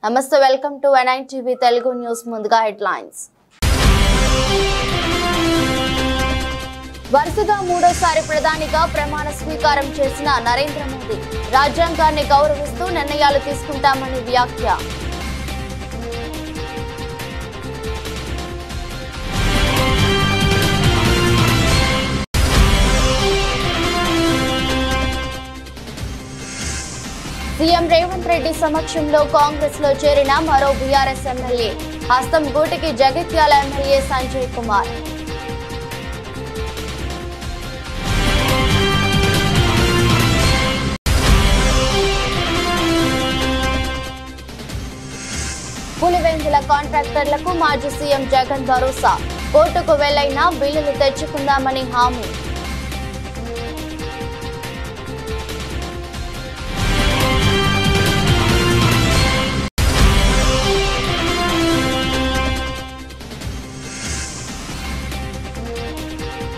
నమస్తే welcome to NIN TV Telugu news ముందుగా headlines వరుసగా మూడోసారి ప్రధానిగా ప్రమాణ స్వీకారం చేసిన నరేంద్ర మోదీ రాజ్యాంగాన్ని గౌరవిస్తూ నిర్ణయాలు తీసుకుంటామని వ్యాఖ్య సీఎం రేవంత్ రెడ్డి సమక్షంలో కాంగ్రెస్ లో చేరిన మరో బీఆర్ఎస్ ఎమ్మెల్యే హస్తం గూటికి జగిత్యాల ఎమ్మెల్యే సంజయ్ కుమార్ పులివెందుల కాంట్రాక్టర్లకు మాజీ సీఎం జగన్ భరోసా కోర్టుకు వెళ్లైనా బిల్లులు తెచ్చుకుందామని హామీ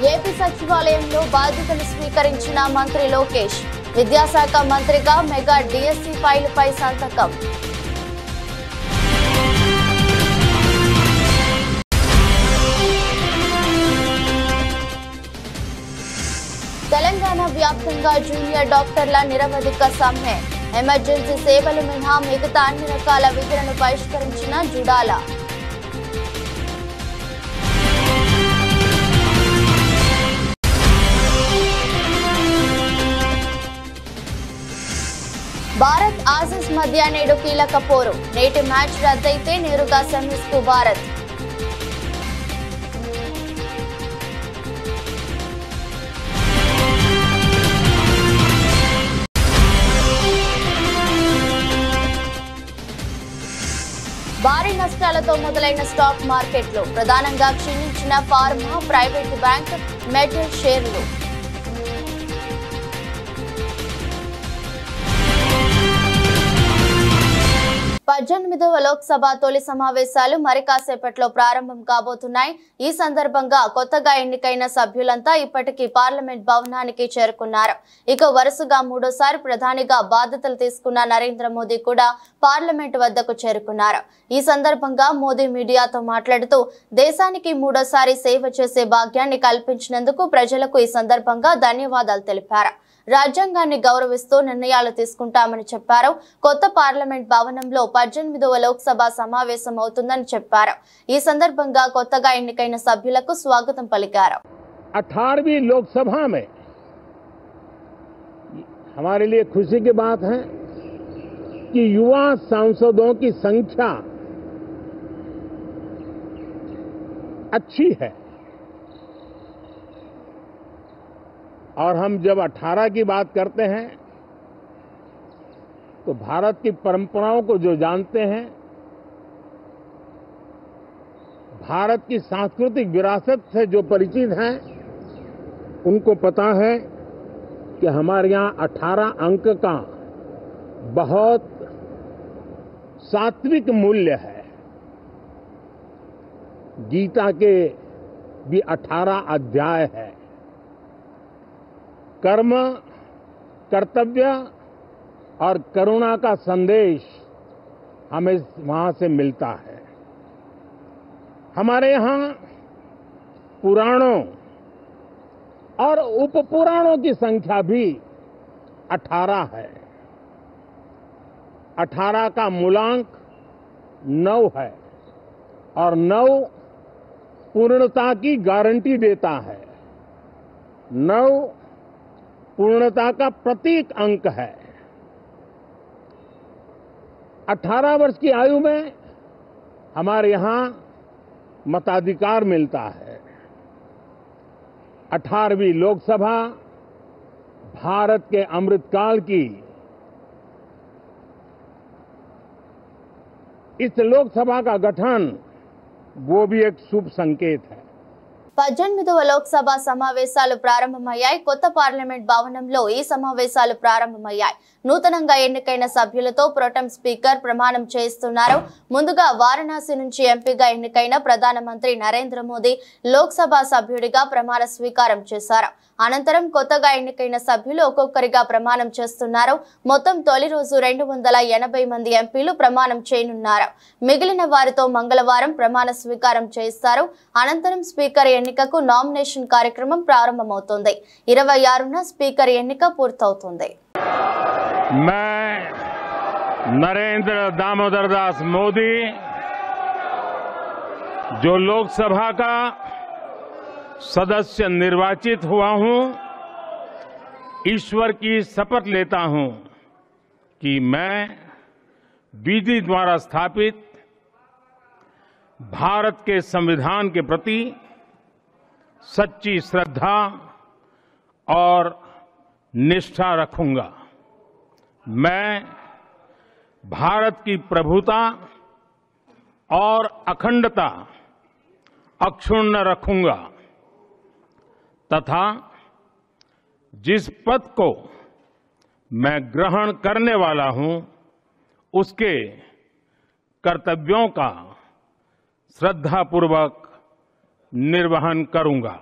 ఏపీ సచివాలయంలో బాధ్యతలు స్వీకరించిన మంత్రి లోకేష్ విద్యాశాఖ మంత్రిగా మెగా డిఎస్సి ఫైలుపై సంతకం తెలంగాణ వ్యాప్తంగా జూనియర్ డాక్టర్ల నిరవధిక సమ్మె ఎమర్జెన్సీ సేవలు మినహా మిగతా అన్ని రకాల విధులను బహిష్కరించిన జుడాల భారత్ ఆసీస్ మధ్య నేడు కీలక పోరు నేటి మ్యాచ్ రద్దయితే నేరుగా సెమీస్ కు భారత్ భారీ నష్టాలతో మొదలైన స్టాక్ మార్కెట్లు ప్రధానంగా క్షీణించిన ఫార్మా ప్రైవేట్ బ్యాంక్ మెటల్ షేర్లు 18వ లోక్సభ తొలి సమావేశాలు మరి కాసేపట్లో ప్రారంభం కాబోతున్నాయి. ఈ సందర్భంగా కొత్తగా ఎన్నికైన సభ్యులంతా ఇప్పటికీ పార్లమెంట్ భవనానికి చేరుకున్నారు. ఇక వరుసగా మూడోసారి ప్రధానిగా బాధ్యతలు తీసుకున్న నరేంద్ర మోదీ కూడా పార్లమెంట్ వద్దకు చేరుకున్నారు. ఈ సందర్భంగా మోదీ మీడియాతో మాట్లాడుతూ దేశానికి మూడోసారి సేవ చేసే భాగ్యాన్ని కల్పించినందుకు ప్రజలకు ఈ సందర్భంగా ధన్యవాదాలు తెలిపారు. రాజ్యాంగాన్ని గౌరవిస్తూ నిర్ణయాలు తీసుకుంటామని చెప్పారు. కొత్త పార్లమెంట్ భవనంలో 18వ లోక్సభ సమావేశం అవుతుందని చెప్పారు. ఈ సందర్భంగా కొత్తగా ఎన్నికైన సభ్యులకు స్వాగతం పలికారు. 18वीं लोकसभा में हमारे लिए खुशी की बात है कि युवा सांसदों की संख्या अच्छी है और हम जब 18 की बात करते हैं तो भारत की परंपराओं को जो जानते हैं, भारत की सांस्कृतिक विरासत से जो परिचित हैं, उनको पता है कि हमारे यहाँ 18 अंक का बहुत सात्विक मूल्य है. गीता के भी 18 अध्याय है. कर्म, कर्तव्य और करुणा का संदेश हमें वहां से मिलता है. हमारे यहाँ पुराणों और उपपुराणों की संख्या भी 18 है. 18 का मूलांक 9 है और 9 पूर्णता की गारंटी देता है. 9 पूर्णता का प्रतीक अंक है. 18 वर्ष की आयु में हमारे यहाँ मताधिकार मिलता है. 18वीं लोकसभा भारत के अमृतकाल की इस लोकसभा का गठन वो भी एक शुभ संकेत है. 18వ లోక్సభ సమావేశాలు ప్రారంభమయ్యాయి. కొత్త పార్లమెంట్ భవనంలో ఈ సమావేశాలు ప్రారంభమయ్యాయి. నూతనంగా ఎన్నికైన సభ్యులతో ప్రోటెం స్పీకర్ ప్రమాణం చేయిస్తున్నారు. ముందుగా వారణాసి నుంచి ఎంపీగా ఎన్నికైన ప్రధానమంత్రి నరేంద్ర మోదీ లోక్సభ సభ్యుడిగా ప్రమాణ స్వీకారం చేశారు. అనంతరం కొత్తగా ఎన్నికైన సభ్యులు ఒక్కొక్కరిగా ప్రమాణం చేస్తున్నారు. మొత్తం తొలి రోజు 280 మంది ఎంపీలు ప్రమాణం చేయనున్నారు. మిగిలిన వారితో మంగళవారం ప్రమాణ స్వీకారం చేస్తారు. అనంతరం స్పీకర్ ఎన్నికకు నామినేషన్ కార్యక్రమం ప్రారంభమవుతుంది. 26న స్పీకర్ ఎన్నిక పూర్తవుతుంది. मैं नरेंद्र दामोदर दास मोदी जो लोकसभा का सदस्य निर्वाचित हुआ हूं, ईश्वर की शपथ लेता हूं कि मैं विधि द्वारा स्थापित भारत के संविधान के प्रति सच्ची श्रद्धा और निष्ठा रखूंगा। मैं भारत की प्रभुता और अखंडता अक्षुण्ण रखूंगा तथा जिस पद को मैं ग्रहण करने वाला हूं उसके कर्तव्यों का श्रद्धापूर्वक निर्वहन करूंगा।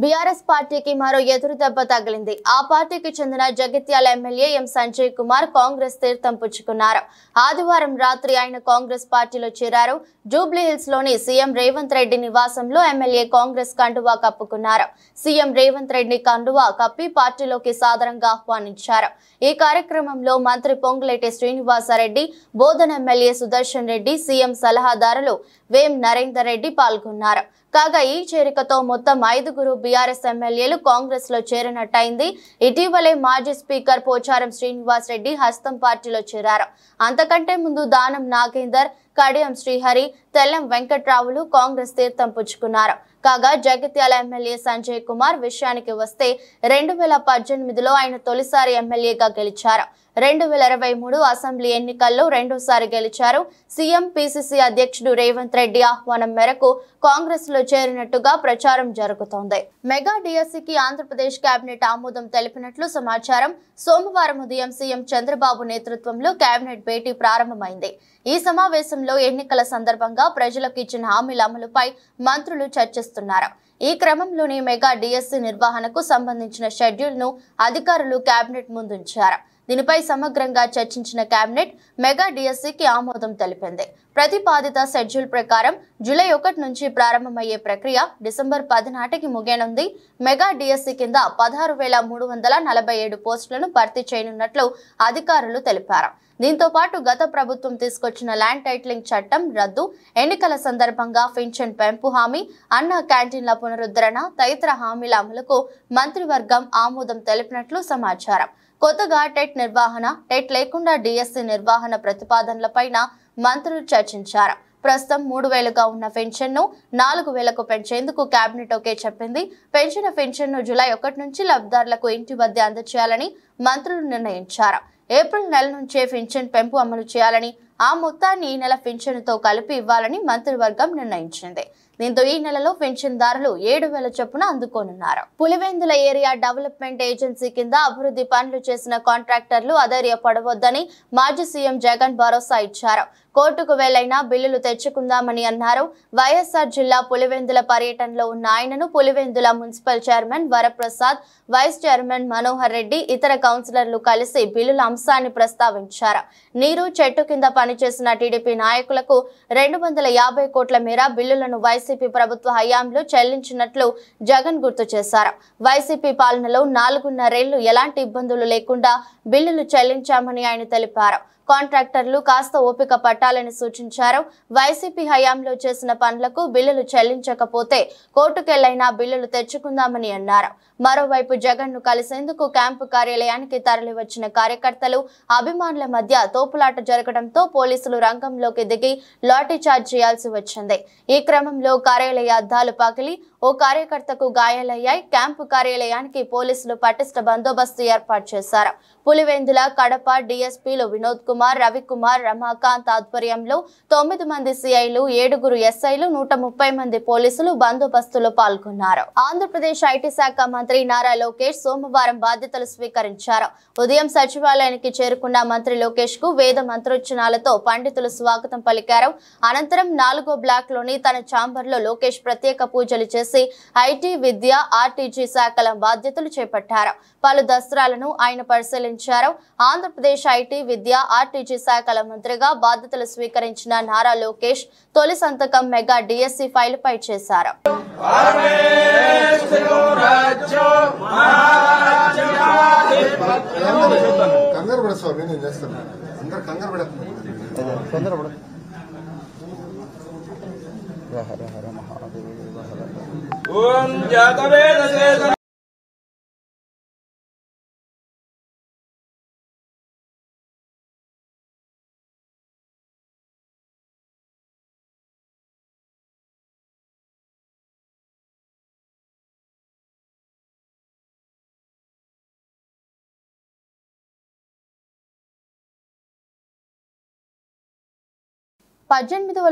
బీఆర్ఎస్ పార్టీకి మరో ఎదురు దెబ్బ తగిలింది. ఆ పార్టీకి చెందిన జగిత్యాల ఎమ్మెల్యే ఎం సంజయ్ కుమార్ కాంగ్రెస్ తీర్థం పుచ్చుకున్నారు. ఆదివారం రాత్రి ఆయన కాంగ్రెస్ పార్టీలో చేరారు. జూబ్లీహిల్స్ లోని సీఎం రేవంత్ రెడ్డి నివాసంలో ఎమ్మెల్యే కాంగ్రెస్ కండువా కప్పుకున్నారు. సీఎం రేవంత్ రెడ్డి కండువా కప్పి పార్టీలోకి సాదరంగా ఆహ్వానించారు. ఈ కార్యక్రమంలో మంత్రి పొంగులేటి శ్రీనివాసరెడ్డి, బోధన ఎమ్మెల్యే సుదర్శన్ రెడ్డి, సీఎం సలహాదారులు వేం నరేందర్ రెడ్డి పాల్గొన్నారు. కాగా ఈ చేరికతో మొత్తం 5గురు బీఆర్ఎస్ ఎమ్మెల్యేలు కాంగ్రెస్ లో చేరినట్టయింది. ఇటీవలే మాజీ స్పీకర్ పోచారం శ్రీనివాస్ రెడ్డి హస్తం పార్టీలో చేరారు. అంతకంటే ముందు దానం నాగేందర్, కడియం శ్రీహరి, తెల్లం వెంకట్రావులు కాంగ్రెస్ తీర్థం పుచ్చుకున్నారు. కాగా జగిత్యాల ఎమ్మెల్యే సంజయ్ కుమార్ విషయానికి వస్తే 2018లో ఆయన తొలిసారి ఎమ్మెల్యేగా గెలిచారు. 2023 అసెంబ్లీ ఎన్నికల్లో రెండోసారి గెలిచారు. సీఎం పీసీసీ అధ్యక్షుడు రేవంత్ రెడ్డి ఆహ్వానం మేరకు కాంగ్రెస్ లో చేరినట్టుగా ప్రచారం జరుగుతోంది. మెగా డిఎస్సికి ఆంధ్రప్రదేశ్ కేబినెట్ ఆమోదం తెలిపినట్లు సమాచారం. సోమవారం ఉదయం సీఎం చంద్రబాబు నేతృత్వంలో కేబినెట్ భేటీ ప్రారంభమైంది. ఈ సమావేశంలో ఎన్నికల సందర్భంగా ప్రజలకు ఇచ్చిన హామీల అమలుపై మంత్రులు చర్చిస్తున్నారు. ఈ క్రమంలోనే మెగా డిఎస్సి నిర్వహణకు సంబంధించిన షెడ్యూల్ ను అధికారులు కేబినెట్ ముందుంచారు. దీనిపై సమగ్రంగా చర్చించిన కేబినెట్ మెగా డిఎస్సికి ఆమోదం తెలిపింది. ప్రతిపాదిత షెడ్యూల్ ప్రకారం జూలై 1 నుంచి ప్రారంభమయ్యే ప్రక్రియ డిసెంబర్ 10 నాటికి ముగియనుంది. మెగా డిఎస్సి కింద 16,347 పోస్టులను భర్తీ చేయనున్నట్లు అధికారులు తెలిపారు. దీంతో పాటు గత ప్రభుత్వం తీసుకొచ్చిన ల్యాండ్ టైటిలింగ్ చట్టం రద్దు, ఎన్నికల సందర్భంగా పింఛన్ పెంపు హామీ, అన్న క్యాంటీన్ల పునరుద్ధరణ తదితర హామీల అమలుకు మంత్రివర్గం ఆమోదం తెలిపినట్లు సమాచారం. కొత్తగా టెట్ నిర్వహణ, టెట్ లేకుండా డిఎస్సి నిర్వహణ ప్రతిపాదనలపైన మంత్రులు చర్చించారు. ప్రస్తుతం 3,000గా ఉన్న పెన్షన్ను 4,000కు పెంచేందుకు కేబినెట్ ఓకే చెప్పింది. పెంచిన పెన్షన్ను జూలై 1 నుంచి లబ్ధిదారులకు ఇంటి వద్ద అందజేయాలని మంత్రులు నిర్ణయించారు. ఏప్రిల్ నెల నుంచే పెన్షన్ పెంపు అమలు చేయాలని, ఆ మొత్తాన్ని ఈ నెల పెన్షన్తో కలిపి ఇవ్వాలని మంత్రివర్గం నిర్ణయించింది. దీంతో ఈ నెలలో పెన్షన్దారులు 7,000 చొప్పున అందుకోనున్నారు. పులివెందుల ఏరియా డెవలప్మెంట్ ఏజెన్సీ కింద అభివృద్ధి పనులు చేసిన కాంట్రాక్టర్లు అధైర్యపడవద్దని మాజీ సీఎం జగన్ భరోసా ఇచ్చారు. కోర్టుకు వెళ్లైనా బిల్లులు తెచ్చుకుందామని అన్నారు. వైఎస్ఆర్ జిల్లా పులివెందుల పర్యటనలో ఉన్న ఆయనను Pulivendula municipal chairman Varaprasad, vice chairman Manohar Reddy, ఇతర కౌన్సిలర్లు కలిసి బిల్లుల అంశాన్ని ప్రస్తావించారు. నీరు చెట్టు కింద పనిచేసిన టీడీపీ నాయకులకు 250 కోట్ల మేర బిల్లులను వైసీపీ ప్రభుత్వ హయాంలో చెల్లించినట్లు జగన్ గుర్తు చేశారు. వైసీపీ పాలనలో 4.5 ఏళ్లు ఎలాంటి ఇబ్బందులు లేకుండా బిల్లులు చెల్లించామని ఆయన తెలిపారు. కాంట్రాక్టర్లు కాస్త ఓపిక పట్టాలని సూచించారు. వైసీపీ హయాంలో చేసిన పనులకు బిల్లులు చెల్లించకపోతే కోర్టుకెళ్లైనా బిల్లులు తెచ్చుకుందామని అన్నారు. మరోవైపు జగన్ ను కలిసేందుకు క్యాంపు కార్యాలయానికి తరలివచ్చిన కార్యకర్తలు, అభిమానుల మధ్య తోపులాట జరగడంతో పోలీసులు రంగంలోకి దిగి లాఠీ చార్జ్ చేయాల్సి వచ్చింది. ఈ క్రమంలో కార్యాలయ అద్దాలు పగిలి ఓ కార్యకర్తకు గాయాలయ్యాయి. క్యాంపు కార్యాలయానికి పోలీసులు పటిష్ట బందోబస్తు ఏర్పాటు చేశారు. పులివెందుల, కడప డీఎస్పీలు వినోద్ కుమార్, రవికుమార్, రమాకాంత్ ఆధ్వర్యంలో 9 మంది సిఐలు, 7 ఎస్ఐలు, 130 మంది పోలీసులు బందోబస్తులో పాల్గొన్నారు. ఆంధ్రప్రదేశ్ ఐటీ శాఖ మంత్రి నారా లోకేష్ సోమవారం బాధ్యతలు స్వీకరించారు. ఉదయం సచివాలయానికి చేరుకున్న మంత్రి లోకేష్ కు వేద మంత్రోచ్చరణలతో పండితులు స్వాగతం పలికారు. అనంతరం 4వ బ్లాక్ లోని తన ఛాంబర్ లో లోకేష్ ప్రత్యేక పూజలు చేసి ఐటీ, విద్య, ఆర్టీజీ శాఖల బాధ్యతలు చేపట్టారు. పలు దస్త్రాలను ఆయన పరిశీలించారు. ఆంధ్రప్రదేశ్ ఐటీ, విద్య, ఆర్టీజీ శాఖల మంత్రిగా బాధ్యతలు స్వీకరించిన నారా లోకేష్ తొలి సంతకం మెగా డిఎస్సి ఫైల్ పై చేశారు. ఓం జాతవేద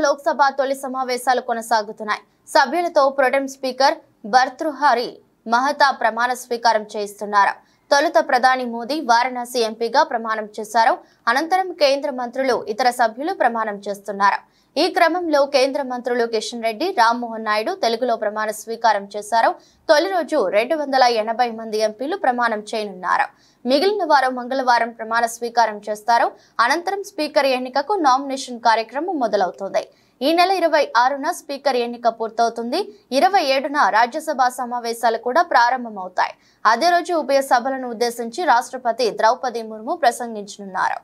లోక్సభ తొలి సమావేశాలు కొనసాగుతున్నాయి. సభ్యులతో ప్రొటెం స్పీకర్ భర్తృహరి మహతా ప్రమాణ స్వీకారం చేయిస్తున్నారు. తొలుత ప్రధాని మోదీ వారణాసి ఎంపీగా ప్రమాణం చేశారు. అనంతరం కేంద్ర మంత్రులు, ఇతర సభ్యులు ప్రమాణం చేస్తున్నారు. ఈ క్రమంలో కేంద్ర మంత్రులు కిషన్ రెడ్డి, రామ్మోహన్ నాయుడు తెలుగులో ప్రమాణ స్వీకారం చేశారు. తొలి రోజు 280 మంది ఎంపీలు ప్రమాణం చేయనున్నారు. మిగిలిన వారు మంగళవారం ప్రమాణ స్వీకారం చేస్తారు. అనంతరం స్పీకర్ ఎన్నికకు నామినేషన్ కార్యక్రమం మొదలవుతుంది. ఈ నెల 26న స్పీకర్ ఎన్నిక పూర్తవుతుంది. 27న రాజ్యసభ సమావేశాలు కూడా ప్రారంభమవుతాయి. అదే రోజు ఉభయ సభలను ఉద్దేశించి రాష్ట్రపతి ద్రౌపది ముర్ము ప్రసంగించనున్నారు.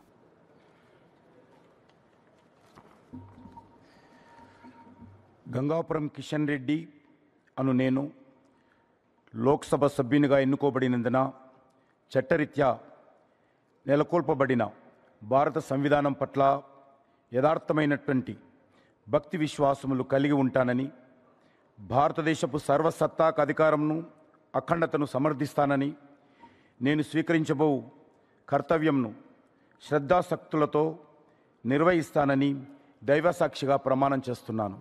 గంగాపురం కిషన్ రెడ్డి అను నేను లోక్సభ సభ్యునిగా ఎన్నుకోబడినందున చట్టరీత్యా నెలకొల్పబడిన భారత సంవిధానం పట్ల యథార్థమైనటువంటి భక్తి విశ్వాసములు కలిగి ఉంటానని, భారతదేశపు సర్వసత్తాక అధికారంను, అఖండతను సమర్థిస్తానని, నేను స్వీకరించబో కర్తవ్యంను శ్రద్ధాశక్తులతో నిర్వహిస్తానని దైవసాక్షిగా ప్రమాణం చేస్తున్నాను.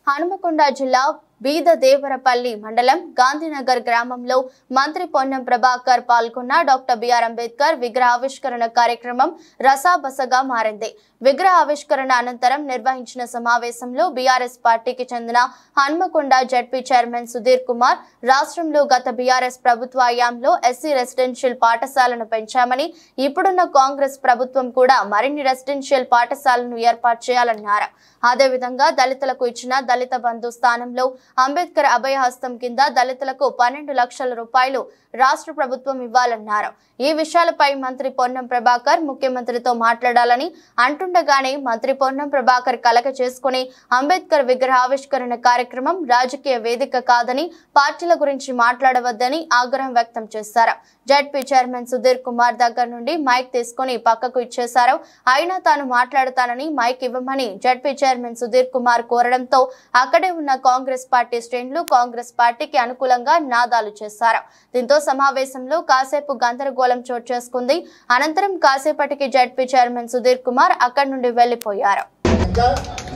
హనుమకొండ జిల్లా బీదదేవరపల్లి మండలం గాంధీనగర్ గ్రామంలో మంత్రి పొన్నం ప్రభాకర్ పాల్గొన్న డాక్టర్ బిఆర్ అంబేద్కర్ విగ్రహావిష్కరణ కార్యక్రమం రసాబసగా మారింది. విగ్రహ ఆవిష్కరణ అనంతరం నిర్వహించిన సమావేశంలో బీఆర్ఎస్ పార్టీకి చెందిన హనుమకొండ జడ్పీ చైర్మన్ సుధీర్ కుమార్ రాష్ట్రంలో గత బీఆర్ఎస్ ప్రభుత్వ హయాంలో ఎస్సీ రెసిడెన్షియల్ పాఠశాలను పెంచామని, ఇప్పుడున్న కాంగ్రెస్ ప్రభుత్వం కూడా మరిన్ని రెసిడెన్షియల్ పాఠశాలను ఏర్పాటు చేయాలన్నారు. అదేవిధంగా దళితులకు ఇచ్చిన దళిత బంధు స్థానంలో అంబేద్కర్ అభయహస్తం కింద దళితులకు 12 లక్షల రూపాయలు రాష్ట్ర ప్రభుత్వం ఇవ్వాలన్నారు. ఈ విషయాలపై మంత్రి పొన్నం ప్రభాకర్ ముఖ్యమంత్రితో మాట్లాడాలని అంటుండగానే మంత్రి పొన్నం ప్రభాకర్ కలగ చేసుకుని అంబేద్కర్ విగ్రహావిష్కరణ కార్యక్రమం రాజకీయ వేదిక కాదని, పార్టీల గురించి మాట్లాడవద్దని ఆగ్రహం వ్యక్తం చేశారు. జడ్పీ చైర్మన్ సుధీర్ కుమార్ దగ్గర నుండి మైక్ తీసుకుని పక్కకు ఇచ్చేశారు. అయినా తాను మాట్లాడతానని మైక్ ఇవ్వమని జడ్పీ చైర్మన్ సుధీర్ కుమార్ కోరడంతో అక్కడే ఉన్న కాంగ్రెస్ పార్టీ శ్రేణులు కాంగ్రెస్ పార్టీకి అనుకూలంగా నినాదాలు చేశారు. దీంతో సమావేశంలో కాసేపు గందరగోళం చోటు చేసుకుంది. అనంతరం కాసేపటికి జడ్పీ చైర్మన్ సుధీర్ కుమార్ అక్కడి నుండి వెళ్లిపోయారు.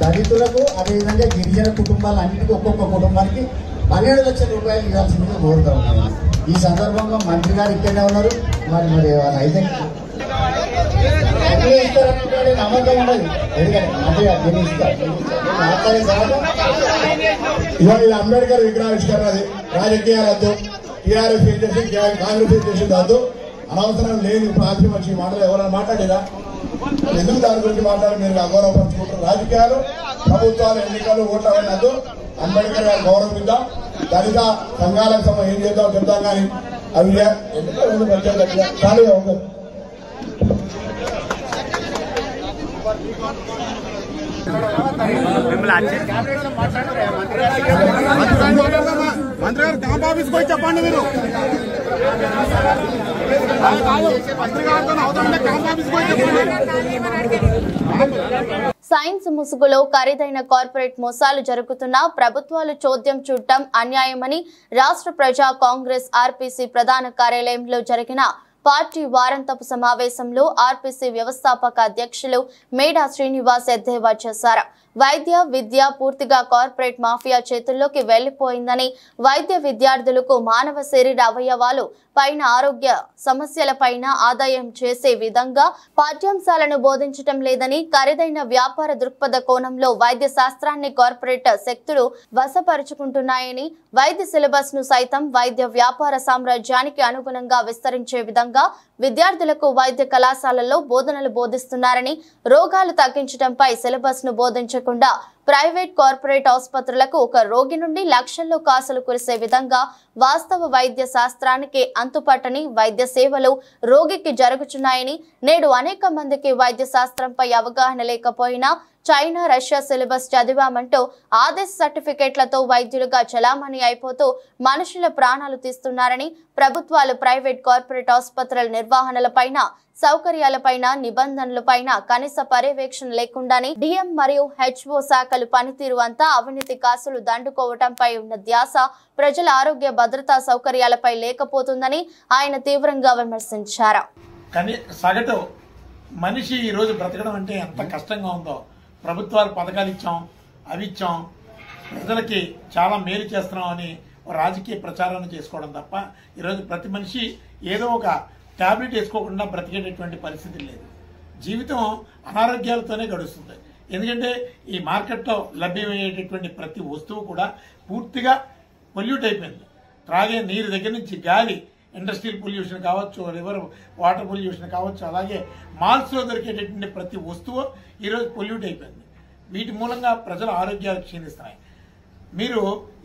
దళితులకు అదేవిధంగా గిరిజన కుటుంబాలన్నిటికీ ఒక్కొక్క కుటుంబానికి 12 లక్షల రూపాయలు ఇవ్వాల్సిందిగా కోరుతా ఉన్నాను. ఈ సందర్భంగా మంత్రి గారు ఇక్కడనే ఉన్నారు. మరి అయితే ఇస్తారనే నమ్మకం ఉండదు. ఎందుకంటే మంత్రి గారు నేను ఇస్తాను మాట్లాడే ఇవాళ అంబేద్కర్ విగ్రహావిష్కరణ రాజకీయాలతో టీఆర్ఎస్ చేసి కాంగ్రెస్ చేసి దాంతో అనవసరం లేని ప్రాంతం వచ్చి మాటలు ఎవరైనా మాట్లాడేదా? ఎందుకు దాని గురించి మాట్లాడి మీరు అగౌరవపరుచుకుంటారు? రాజకీయాలు, ప్రభుత్వాలు, ఎన్నికలు, ఓట్ల అయినట్టు అంబేద్కర్ గారు గౌరవిద్దాం. దళిత సంఘాలకు ఏం చేద్దాం చెప్తాం. కానీ అవి ఎందుకు చాలు మంత్రి గారు క్యాంప్ ఆఫీస్కి పోయి చెప్పండి. మీరు మంత్రి గారితో అవుతుంటే క్యాంప్ ఆఫీస్కి పోయి చెప్పండి. సైన్స్ ముసుగులో ఖరీదైన కార్పొరేట్ మోసాలు జరుగుతున్నా ప్రభుత్వాలు చోద్యం చూడటం అన్యాయమని రాష్ట్ర ప్రజా కాంగ్రెస్ ఆర్పీసీ ప్రధాన కార్యాలయంలో జరిగిన పార్టీ వారాంతపు సమావేశంలో ఆర్పీసీ వ్యవస్థాపక అధ్యక్షులు మేడా శ్రీనివాస్ ఎద్దేవా చేశారు. వైద్య విద్య పూర్తిగా కార్పొరేట్ మాఫియా చేతుల్లోకి వెళ్లిపోయిందని, వైద్య విద్యార్థులకు మానవ శరీర అవయవాలు పైన ఆరోగ్య సమస్యలపైన ఆదాయం చేసే విధంగా పాఠ్యాంశాలను బోధించటం లేదని, ఖరీదైన వ్యాపార దృక్పథ కోణంలో వైద్య శాస్త్రాన్ని కార్పొరేట్ శక్తులు వశపరుచుకుంటున్నాయని, వైద్య సిలబస్ ను సైతం వైద్య వ్యాపార సామ్రాజ్యానికి అనుగుణంగా విస్తరించే విధంగా విద్యార్థులకు వైద్య కళాశాలల్లో బోధనలు బోధిస్తున్నారని, రోగాలు తగ్గించడంపై సిలబస్ ను బోధించకుండా ప్రైవేట్ కార్పొరేట్ ఆసుపత్రులకు ఒక రోగి నుండి లక్షల్లో కాసులు కురిసే విధంగా వాస్తవ వైద్య శాస్త్రానికి అంతుపట్టని వైద్య సేవలు రోగికి జరుగుతున్నాయని, నేడు అనేక మందికి వైద్య శాస్త్రంపై అవగాహన లేకపోయినా చైనా రష్యా సిలబస్ చదివామంటూ ఆదేశ సర్టిఫికేట్లతో వైద్యులుగా చలామణి అయిపోతూ మనుషుల ప్రాణాలు తీస్తున్నారని, ప్రభుత్వాలు ప్రైవేట్ కార్పొరేట్ ఆసుపత్రుల నిర్వహణలపైన సౌకర్యాలపైన నిబంధనలపైన కనీస పర్యవేక్షణ లేకుండానే డిఎం మరియు హెచ్ఓ శాఖలు పనితీరు అంతా అవినీతి కాసులు దండుకోవటంపై ఉన్న ధ్యాస ప్రజల ఆరోగ్య భద్రతా సౌకర్యాలపై లేకపోతుందని ఆయన తీవ్రంగా విమర్శించారు. కానీ సగటు మనిషి ఈ రోజు బ్రతకడం అంటే ఎంత కష్టంగా ఉందో, ప్రభుత్వాలు పథకాలు ఇచ్చాం, అవి ఇచ్చాం, ప్రజలకి చాలా మేలు చేస్తున్నాం అని రాజకీయ ప్రచారాన్ని చేసుకోవడం తప్ప ఈరోజు ప్రతి మనిషి ఏదో ఒక టాబ్లెట్ వేసుకోకుండా బ్రతికేటటువంటి పరిస్థితి లేదు. జీవితం అనారోగ్యాలతోనే గడుస్తుంది. ఎందుకంటే ఈ మార్కెట్లో లభ్యమయ్యేటటువంటి ప్రతి వస్తువు కూడా పూర్తిగా పొల్యూట్ అయిపోయింది. త్రాగే నీరు దగ్గర నుంచి గాలి, ఇండస్ట్రియల్ పొల్యూషన్ కావచ్చు, రివర్ వాటర్ పొల్యూషన్ కావచ్చు, అలాగే మాల్స్లో దొరికేటటువంటి ప్రతి వస్తువు ఈరోజు పొల్యూట్ అయిపోయింది. వీటి మూలంగా ప్రజల ఆరోగ్యాలు క్షీణిస్తున్నాయి. మీరు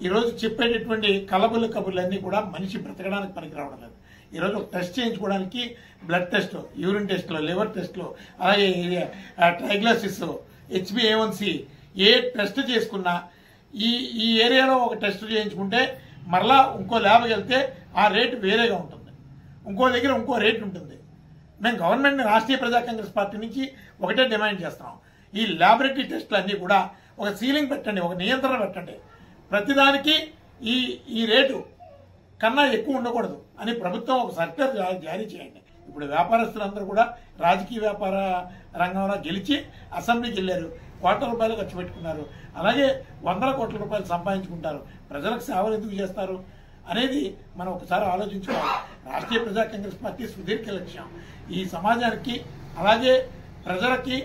ఈరోజు చెప్పేటటువంటి కలబుల కబుర్లన్నీ కూడా మనిషి బ్రతకడానికి పనికి రావడం లేదు. ఈరోజు ఒక టెస్ట్ చేయించుకోవడానికి బ్లడ్ టెస్ట్, యూరిన్ టెస్ట్లో, లివర్ టెస్ట్లో, అలాగే ట్రైగ్లైసిస్, HbA1c ఏ టెస్ట్ చేసుకున్నా ఈ ఏరియాలో ఒక టెస్ట్ చేయించుకుంటే మరలా ఇంకో ల్యాబ్కి వెళ్తే ఆ రేటు వేరేగా ఉంటుంది, ఇంకో దగ్గర ఇంకో రేటు ఉంటుంది. మేము గవర్నమెంట్ని, రాష్ట్రీయ ప్రజా కాంగ్రెస్ పార్టీ నుంచి ఒకటే డిమాండ్ చేస్తున్నాం. ఈ ల్యాబొరేటరీ టెస్టులు అన్నీ కూడా ఒక సీలింగ్ పెట్టండి, ఒక నియంత్రణ పెట్టండి. ప్రతిదానికి ఈ రేటు కన్నా ఎక్కువ ఉండకూడదు అని ప్రభుత్వం ఒక సర్క్యులర్ జారీ చేయండి. ఇప్పుడు వ్యాపారస్తులందరూ కూడా రాజకీయ వ్యాపార రంగంలో గెలిచి అసెంబ్లీకి వెళ్ళారు, కోట్ల రూపాయలు ఖర్చు పెట్టుకున్నారు, అలాగే వందల కోట్ల రూపాయలు సంపాదించుకుంటారు. ప్రజలకు సేవలు ఎందుకు చేస్తారు అనేది మనం ఒకసారి ఆలోచించుకోవాలి. రాష్ట్రీయ ప్రజా కాంగ్రెస్ పార్టీ సుదీర్ఘ లక్ష్యం ఈ సమాజానికి, అలాగే ప్రజలకి,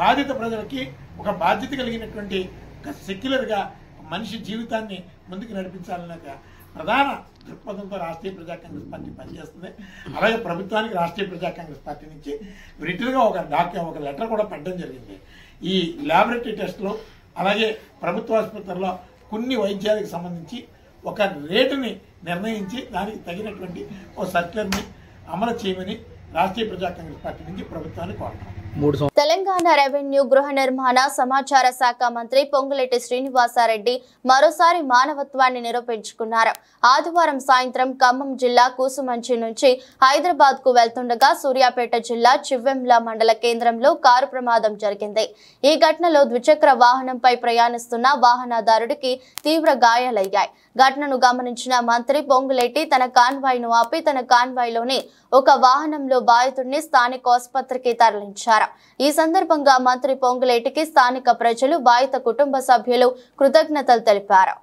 బాధిత ప్రజలకి ఒక బాధ్యత కలిగినటువంటి ఒక సెక్యులర్గా మనిషి జీవితాన్ని ముందుకు నడిపించాలనే ప్రధాన దృక్పథంతో రాష్ట్రీయ ప్రజా కాంగ్రెస్ పార్టీ పనిచేస్తుంది. అలాగే ప్రభుత్వానికి రాష్ట్రీయ ప్రజా కాంగ్రెస్ పార్టీ నుంచి రిటర్గా ఒక లెటర్ కూడా పెట్టడం జరిగింది. ఈ ల్యాబొరేటరీ టెస్టులు, అలాగే ప్రభుత్వ ఆసుపత్రుల్లో కొన్ని వైద్యాలకు సంబంధించి ఒక రేటుని నిర్ణయించి దానికి తగినటువంటి ఓ సర్క్యులర్ని అమలు చేయమని రాష్ట్రీయ ప్రజా కాంగ్రెస్ పార్టీ నుంచి ప్రభుత్వాన్ని కోరుతాం. తెలంగాణ రెవెన్యూ, గృహ నిర్మాణ, సమాచార శాఖ మంత్రి పొంగులేటి శ్రీనివాసరెడ్డి మరోసారి మానవత్వాన్ని నిరూపించుకున్నారు. ఆదివారం సాయంత్రం ఖమ్మం జిల్లా కూసుమంచి నుంచి హైదరాబాద్ కు వెళ్తుండగా సూర్యాపేట జిల్లా చివ్వెంల మండల కేంద్రంలో కారు ప్రమాదం జరిగింది. ఈ ఘటనలో ద్విచక్ర వాహనంపై ప్రయాణిస్తున్న వాహనదారుడికి తీవ్ర గాయాలయ్యాయి. ఘటనను గమనించిన మంత్రి పొంగులేటి తన కాన్వాయ్ను ఆపి తన కాన్వాయ్లోని ఒక వాహనంలో బాధితుడిని స్థానిక ఆసుపత్రికి తరలించారు. ఈ సందర్భంగా మంత్రి పొంగులేటికి స్థానిక ప్రజలు, బాధిత కుటుంబ సభ్యులు కృతజ్ఞతలు తెలిపారు.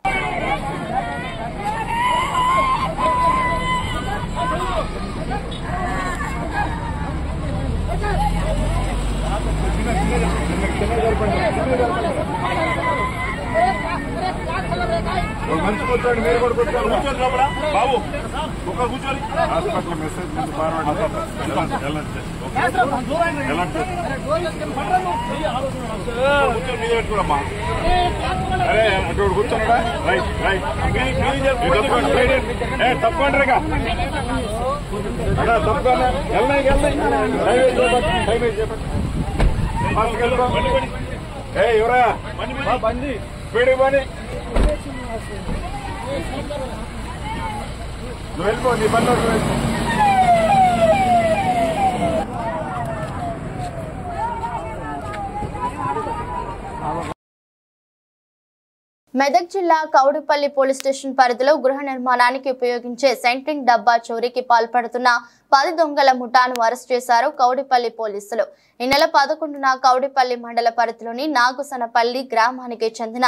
మంచి కూర్చోండి, మీరు కూడా కూర్చోండి. కూర్చోండి లోపల బాబు, ఒక కూర్చోండి. హాస్పిటల్ మెసేజ్ నుంచి కూర్చొని మీద పెట్టుకోమ్మా. అరే అటు కూర్చోండి. రైట్ రైట్ తప్పండి రేగా తప్పకుండా వెళ్ళండి. టైం చెప్పండి. ఎవరా బండి స్పీడ్ ఇవ్వని నువ్వు వెళ్ళిపో నీ బండి వెళ్ళిపో. మెదక్ జిల్లా కౌడిపల్లి పోలీస్ స్టేషన్ పరిధిలో గృహ నిర్మాణానికి ఉపయోగించే సెంట్రింగ్ డబ్బా చోరీకి పాల్పడుతున్న 10 దొంగల ముఠాను అరెస్ట్ చేశారు కౌడిపల్లి పోలీసులు. ఈ నెల 11న కౌడిపల్లి మండల పరిధిలోని నాగుసనపల్లి గ్రామానికి చెందిన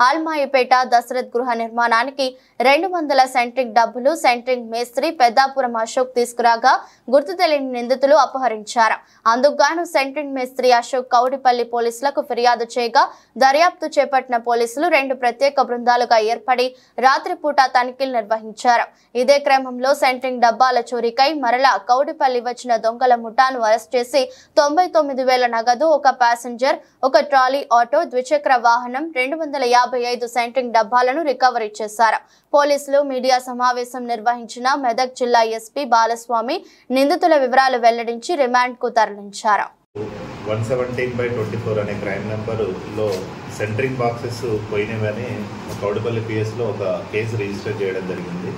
ఆల్మాయిపేట దశరథ్ గృహ నిర్మాణానికి 200 సెంట్రింగ్ డబ్బులు సెంట్రింగ్ మేస్త్రి పెద్దాపురం అశోక్ తీసుకురాగా గుర్తు తెలియని నిందితులు అపహరించారు. అందుకుగాను సెంట్రింగ్ మేస్త్రి అశోక్ కౌడిపల్లి పోలీసులకు ఫిర్యాదు చేయగా దర్యాప్తు చేపట్టిన పోలీసులు 2 ప్రత్యేక బృందాలుగా ఏర్పడి రాత్రిపూట తనిఖీలు నిర్వహించారు. ఇదే క్రమంలో సెంట్రింగ్ డబ్బాల చోరీకై మరలా కౌడిపల్లి వచ్చిన దొంగల ముఠాను అరెస్ట్ చేసి 99,000 నగదు, ఒక ప్యాసింజర్, ఒక ట్రాలీ ఆటో, ద్విచక్ర వాహనం, 255 సెంట్రింగ్ డబ్బాలను రికవరీ చేశారు. పోలీసులు మీడియా సమావేశం నిర్వహించిన మెదక్ జిల్లా ఎస్పీ బాలస్వామి నిందితుల వివరాలు వెల్లడించి రిమాండ్ కు తరలించారు. 117/24 అనే క్రైమ్ నెంబర్లో సెంట్రింగ్ బాక్సెస్ పోయినవని కౌడిపల్లి పిఎస్లో ఒక కేసు రిజిస్టర్ చేయడం జరిగింది.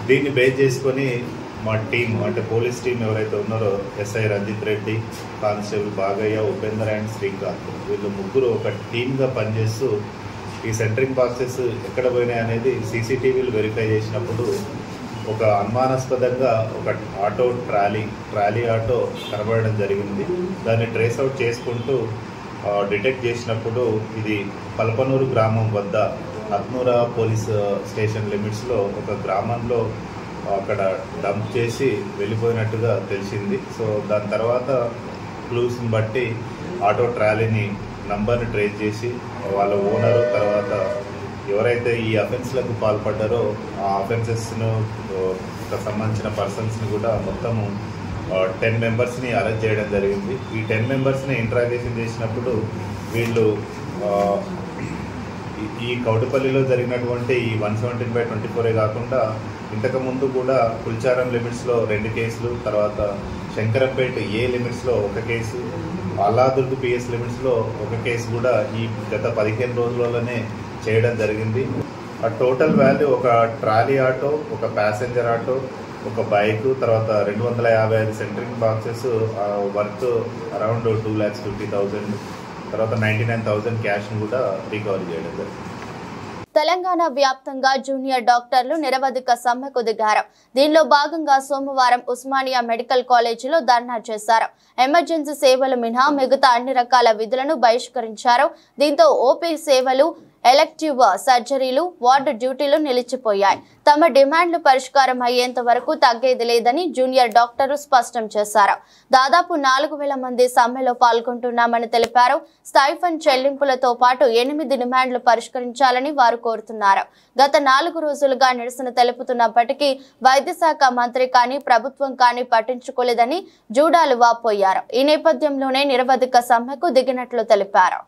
దీన్ని బేస్ చేసుకొని మా టీం అంటే పోలీస్ టీం ఎవరైతే ఉన్నారో SI Ranjith Reddy, constable Bagaiah, Upender and Srikanth వీళ్ళు ముగ్గురు ఒక టీమ్గా పనిచేస్తూ ఈ సెంట్రింగ్ బాక్సెస్ ఎక్కడ పోయినాయి అనేది సీసీటీవీలు వెరిఫై చేసినప్పుడు ఒక అనుమానాస్పదంగా ఒక ఆటో ట్రాలీ ఆటో కనబడడం జరిగింది. దాన్ని ట్రేస్ అవుట్ చేసుకుంటూ డిటెక్ట్ చేసినప్పుడు ఇది పల్పనూరు గ్రామం వద్ద హత్నూర పోలీస్ స్టేషన్ లిమిట్స్లో ఒక గ్రామంలో అక్కడ డంప్ చేసి వెళ్ళిపోయినట్టుగా తెలిసింది. సో దాని తర్వాత క్లూస్ని బట్టి ఆటో ట్రాలీని నంబర్ని ట్రేస్ చేసి వాళ్ళ ఓనరు తర్వాత ఎవరైతే ఈ అఫెన్స్లకు పాల్పడ్డారో ఆ అఫెన్సెస్ను సంబంధించిన పర్సన్స్ని కూడా మొత్తము 10 మెంబర్స్ని అరెస్ట్ చేయడం జరిగింది. ఈ 10 మెంబర్స్ని ఇంట్రాగేషన్ చేసినప్పుడు వీళ్ళు ఈ కౌటిపల్లిలో జరిగినటువంటి ఈ 117/24 కాకుండా ఇంతకుముందు కూడా కుల్చారం లిమిట్స్లో 2 కేసులు, తర్వాత శంకరంపేట ఏ లిమిట్స్లో 1 కేసు, అల్లాదుర్గ్ పిఎస్ లిమిట్స్లో 1 కేసు కూడా ఈ గత 15 రోజులలోనే చేయడం జరిగింది. ఆ టోటల్ వాల్యూ ఒక ట్రాలీ ఆటో, ఒక ప్యాసింజర్ ఆటో, ఒక బైక్, తర్వాత 255 సెంట్రింగ్ బాక్సెస్ వర్త్ అరౌండ్ 2,50,000, తర్వాత 99,000 క్యాష్ను కూడా రికవరీ చేయడం జరిగింది. తెలంగాణ వ్యాప్తంగా జూనియర్ డాక్టర్లు నిరవధిక సమ్మెకు దిగారు. దీనిలో భాగంగా సోమవారం ఉస్మానియా మెడికల్ కాలేజీలో ధర్నా చేశారు. ఎమర్జెన్సీ సేవలు మినహా మిగతా అన్ని రకాల విధులను బహిష్కరించారు. దీంతో ఓపీ సేవలు, ఎలెక్టివ్ సర్జరీలు, వార్డు డ్యూటీలు నిలిచిపోయాయి. తమ డిమాండ్లు పరిష్కారం అయ్యేంత వరకు తగ్గేది లేదని జూనియర్ డాక్టర్లు స్పష్టం చేశారు. దాదాపు 4,000 మంది సమ్మెలో పాల్గొంటున్నామని తెలిపారు. స్టైఫండ్ చెల్లింపులతో పాటు 8 డిమాండ్లు పరిష్కరించాలని వారు కోరుతున్నారు. గత 4 రోజులుగా నిరసన తెలుపుతున్నప్పటికీ వైద్య శాఖ మంత్రి కానీ ప్రభుత్వం కానీ పట్టించుకోలేదని జూడాలు వాపోయారు. ఈ నేపథ్యంలోనే నిరవధిక సమ్మెకు దిగినట్లు తెలిపారు.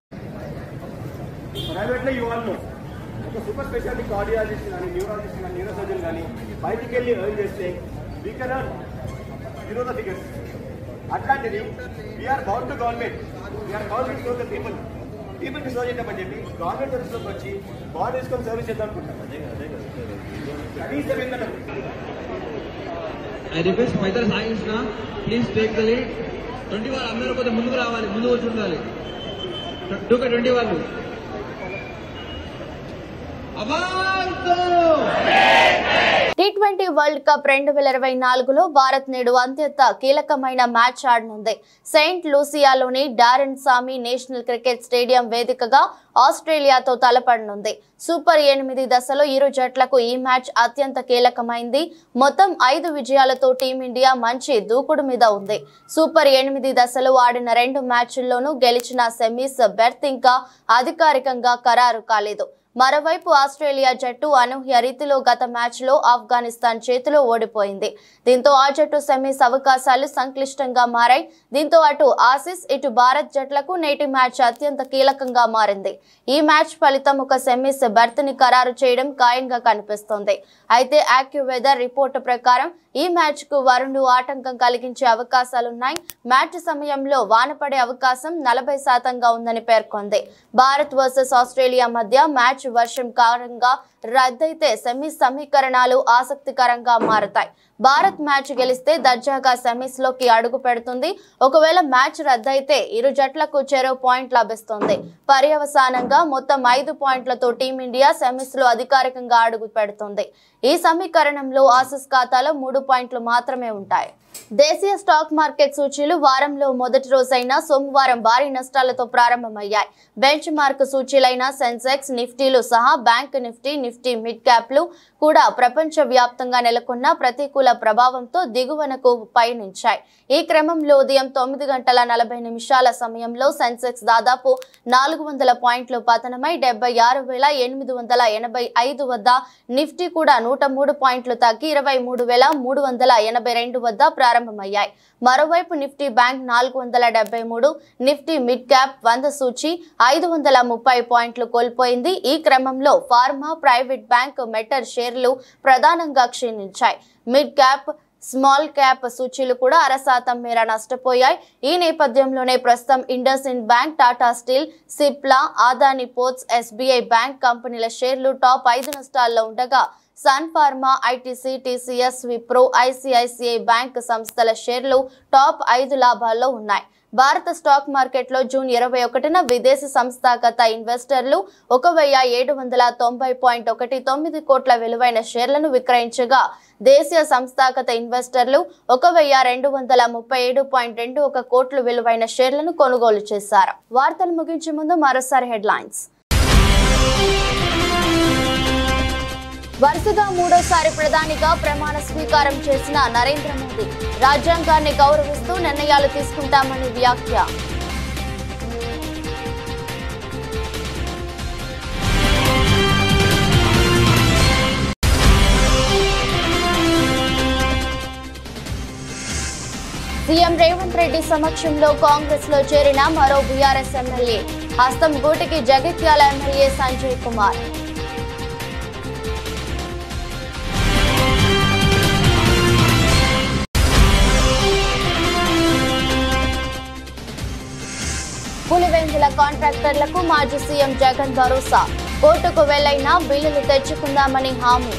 ప్రైవేట్లో ఇవ్వాలి ఒక సూపర్ స్పెషాలిటీ కార్డియాలజిస్ట్ కానీ న్యూరాలజిస్ట్ కానీ న్యూరోసర్జన్ కానీ బయటికి వెళ్ళి ఎర్న్ చేస్తే we can earn zero the figures. అట్లాంటిది we are bound to government, we are bound to serve the పీపుల్కి సర్వ్ చేద్దామని చెప్పి గవర్నమెంట్ సర్వీస్లోకి వచ్చి బాడీ తీసుకొని సర్వీస్ చేద్దాం అనుకుంటాం. కనీసం ఏంటంటే I request my dear Sai Krishna please take the lead. 20 వాళ్ళు అందరూ కొద్దిగా ముందుకు రావాలి, ముందు వచ్చి ఉండాలి. 20 వాళ్ళు T20 వరల్డ్ కప్ 2024లో భారత్ నేడు అత్యంత కీలకమైన మ్యాచ్ ఆడనుంది. సెయింట్ లూసియాలోని డారెన్ సామి నేషనల్ క్రికెట్ స్టేడియం వేదికగా ఆస్ట్రేలియాతో తలపడనుంది. సూపర్ 8 దశలో ఇరు జట్లకు ఈ మ్యాచ్ అత్యంత కీలకమైంది. మొత్తం 5 విజయాలతో టీమిండియా మంచి దూకుడు మీద ఉంది. సూపర్ 8 దశలో ఆడిన 2 మ్యాచ్ల్లోనూ గెలిచిన సెమీస్ బెర్త్ ఇంకా అధికారికంగా ఖరారు కాలేదు. మరోవైపు ఆస్ట్రేలియా జట్టు అనూహ్య రీతిలో గత మ్యాచ్లో ఆఫ్ఘనిస్తాన్ చేతిలో ఓడిపోయింది. దీంతో ఆ జట్టు సెమీస్ అవకాశాలు సంక్లిష్టంగా మారాయి. దీంతో అటు ఆసీస్ ఇటు భారత్ జట్లకు నేటి మ్యాచ్ అత్యంత కీలకంగా మారింది. ఈ మ్యాచ్ ఫలితం ఒక సెమీస్ బెర్త్ ని ఖరారు చేయడం ఖాయంగా కనిపిస్తోంది. అయితే యాక్యువెదర్ రిపోర్టు ప్రకారం ఈ మ్యాచ్ కు వరుణుడు ఆటంకం కలిగించే అవకాశాలున్నాయి. మ్యాచ్ సమయంలో వాన పడే అవకాశం 40% ఉందని పేర్కొంది. భారత్ వర్సెస్ ఆస్ట్రేలియా మధ్య మ్యాచ్ వర్షం కారణంగా రద్దయితే సెమీస్ సమీకరణాలు ఆసక్తికరంగా మారతాయి. భారత్ మ్యాచ్ గెలిస్తే దర్జాగా సెమీస్ లోకి అడుగు పెడుతుంది. ఒకవేళ మ్యాచ్ రద్దయితే ఇరు జట్లకు చెరో పాయింట్ లభిస్తుంది. పర్యవసానంగా మొత్తం 5 పాయింట్లతో టీమిండియా సెమీస్ లో అధికారికంగా అడుగు పెడుతుంది. ఈ సమీకరణంలో ఆసీస్ ఖాతాలో 3 పాయింట్లు మాత్రమే ఉంటాయి. దేశీయ స్టాక్ మార్కెట్ సూచీలు వారంలో మొదటి రోజైన సోమవారం భారీ నష్టాలతో ప్రారంభమయ్యాయి. బెంచ్ మార్క్ సూచీలైన సెన్సెక్స్, నిఫ్టీలు సహా బ్యాంక్ నిఫ్టీ మిడ్ క్యాప్లు కూడా ప్రపంచ వ్యాప్తంగా నెలకొన్న ప్రతికూల ప్రభావంతో దిగువనకు పయనించాయి. ఈ క్రమంలో ఉదయం 9:40 సమయంలో సెన్సెక్స్ దాదాపు 400 పాయింట్లు పతనమై 76,885 వద్ద, నిఫ్టీ కూడా 103 పాయింట్లు తగ్గి 23,382 వద్ద ప్రారంభమయ్యాయి. మరోవైపు Nifty bank 473, Nifty mid cap 100 సూచీ 530 పాయింట్లు కోల్పోయింది. ఈ క్రమంలో ఫార్మా, ప్రైవేట్ బ్యాంక్, మెటర్ షేర్లు ప్రధానంగా క్షీణించాయి. మిడ్ క్యాప్, స్మాల్ క్యాప్ సూచీలు కూడా 0.5% మేర నష్టపోయాయి. ఈ నేపథ్యంలోనే ప్రస్తుతం IndusInd bank, Tata Steel, Cipla, Adani Ports, SBI bank కంపెనీల షేర్లు టాప్ 5 నష్టాల్లో ఉండగా Sun Pharma, ITC, TCS, Wipro, ICICI bank సంస్థల షేర్లు టాప్ 5 లాభాల్లో ఉన్నాయి. భారత స్టాక్ మార్కెట్లో జూన్ 21న విదేశీ సంస్థాగత ఇన్వెస్టర్లు 1,790.19 కోట్ల విలువైన షేర్లను విక్రయించగా దేశీయ సంస్థాగత ఇన్వెస్టర్లు 1,237.21 కోట్ల విలువైన షేర్లను కొనుగోలు చేశారు. వార్తలు ముగించే ముందు మరోసారి హెడ్లైన్స్. వరుసగా 3వ ప్రధానిగా ప్రమాణ స్వీకారం చేసిన నరేంద్ర మోదీ రాజ్యాంగాన్ని గౌరవిస్తూ నిర్ణయాలు తీసుకుంటామని వ్యాఖ్య. సీఎం రేవంత్ రెడ్డి సమక్షంలో కాంగ్రెస్ లో చేరిన మరో బీఆర్ఎస్ ఎమ్మెల్యే హస్తం గూటికి జగిత్యాల ఎమ్మెల్యే సంజయ్ కుమార్. పులివెందుల కాంట్రాక్టర్లకు మాజీ సీఎం జగన్ భరోసా, కోర్టుకు వెళ్లైనా బిల్లులు తెచ్చుకుందామని హామీ.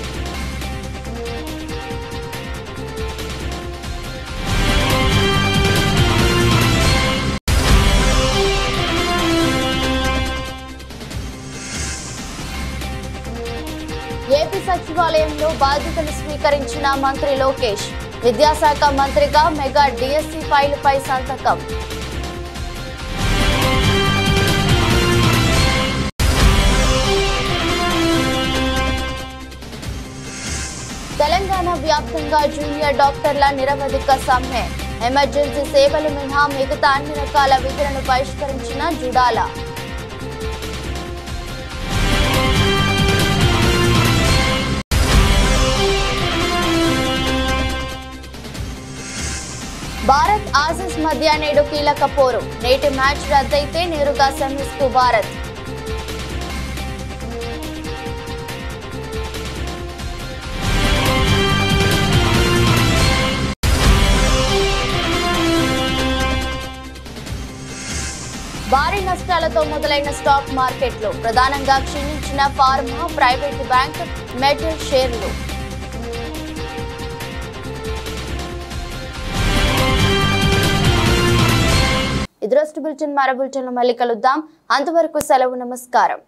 ఏపీ సచివాలయంలో బాధ్యతలు స్వీకరించిన మంత్రి లోకేష్, విద్యాశాఖ మంత్రిగా మెగా డిఎస్సి ఫైలుపై సంతకం. తెలంగాణ వ్యాప్తంగా జూనియర్ డాక్టర్ల నిరవధిక సమ్మె, ఎమర్జెన్సీ సేవలు మినహా మిగతా అన్ని రకాల విధులను బహిష్కరించిన జుడాల. భారత్ ఆసీస్ మధ్య నేడు కీలక పోరు, నేటి మ్యాచ్ రద్దయితే నేరుగా సెమీస్ కు భారత్. భారీ నష్టాలతో మొదలైన స్టాక్ మార్కెట్లు, ప్రధానంగా క్షీణించిన ఫార్మా, ప్రైవేట్ బ్యాంక్, మెటల్ షేర్లు. ఇది రోజు బులెటిన్. మరో బులెటిన్లో మళ్ళీ కలుద్దాం. అంతవరకు సెలవు. నమస్కారం.